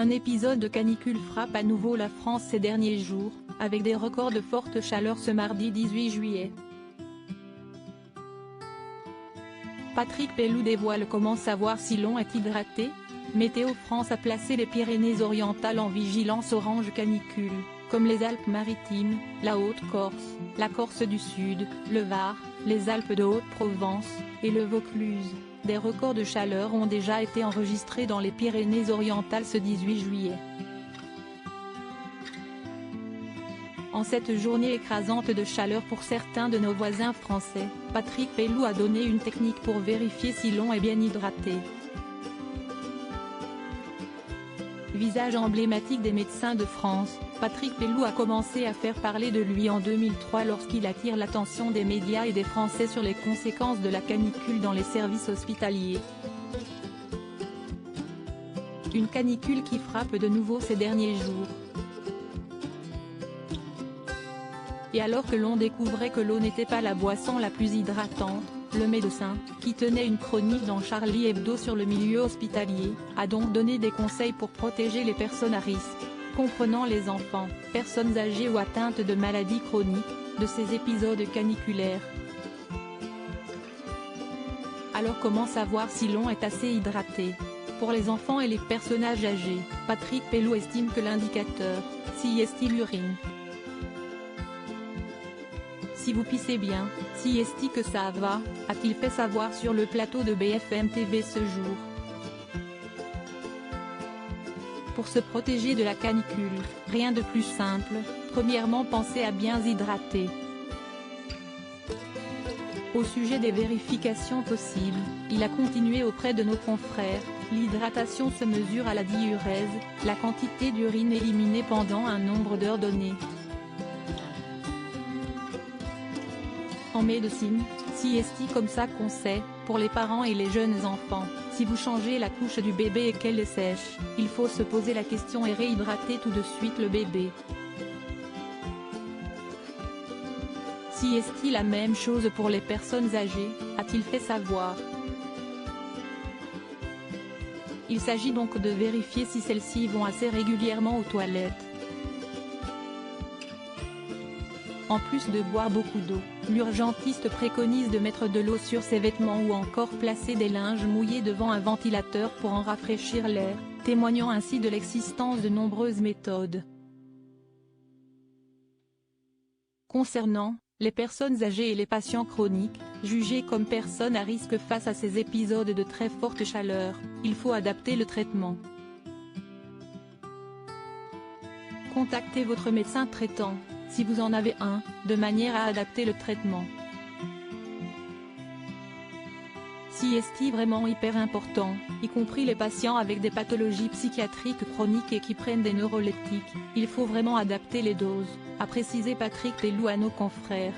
Un épisode de canicule frappe à nouveau la France ces derniers jours, avec des records de forte chaleur ce mardi 18 juillet. Patrick Pelloux dévoile comment savoir si l'on est hydraté. Météo France a placé les Pyrénées-Orientales en vigilance orange canicule, comme les Alpes-Maritimes, la Haute-Corse, la Corse du Sud, le Var, les Alpes de Haute-Provence, et le Vaucluse. Des records de chaleur ont déjà été enregistrés dans les Pyrénées-Orientales ce 18 juillet. En cette journée écrasante de chaleur pour certains de nos voisins français, Patrick Pelloux a donné une technique pour vérifier si l'on est bien hydraté. Visage emblématique des médecins de France, Patrick Pelloux a commencé à faire parler de lui en 2003 lorsqu'il attire l'attention des médias et des Français sur les conséquences de la canicule dans les services hospitaliers. Une canicule qui frappe de nouveau ces derniers jours. Et alors que l'on découvrait que l'eau n'était pas la boisson la plus hydratante, le médecin, qui tenait une chronique dans Charlie Hebdo sur le milieu hospitalier, a donc donné des conseils pour protéger les personnes à risque, comprenant les enfants, personnes âgées ou atteintes de maladies chroniques, de ces épisodes caniculaires. Alors comment savoir si l'on est assez hydraté? Pour les enfants et les personnages âgés, Patrick Pelloux estime que l'indicateur, si est-il l'urine. Si vous pissez bien, si est-il que ça va, a-t-il fait savoir sur le plateau de BFM TV ce jour. Pour se protéger de la canicule, rien de plus simple, premièrement pensez à bien s'hydrater. Au sujet des vérifications possibles, il a continué auprès de nos confrères, l'hydratation se mesure à la diurèse, la quantité d'urine éliminée pendant un nombre d'heures donné. En médecine, si est-il comme ça qu'on sait, pour les parents et les jeunes enfants, si vous changez la couche du bébé et qu'elle est sèche, il faut se poser la question et réhydrater tout de suite le bébé. Si est-il la même chose pour les personnes âgées, a-t-il fait savoir. Il s'agit donc de vérifier si celles-ci vont assez régulièrement aux toilettes. En plus de boire beaucoup d'eau, l'urgentiste préconise de mettre de l'eau sur ses vêtements ou encore placer des linges mouillés devant un ventilateur pour en rafraîchir l'air, témoignant ainsi de l'existence de nombreuses méthodes. Concernant les personnes âgées et les patients chroniques, jugés comme personnes à risque face à ces épisodes de très forte chaleur, il faut adapter le traitement. Contactez votre médecin traitant, si vous en avez un, de manière à adapter le traitement. Si est-il vraiment hyper important, y compris les patients avec des pathologies psychiatriques chroniques et qui prennent des neuroleptiques, il faut vraiment adapter les doses, a précisé Patrick Pelloux à nos confrères.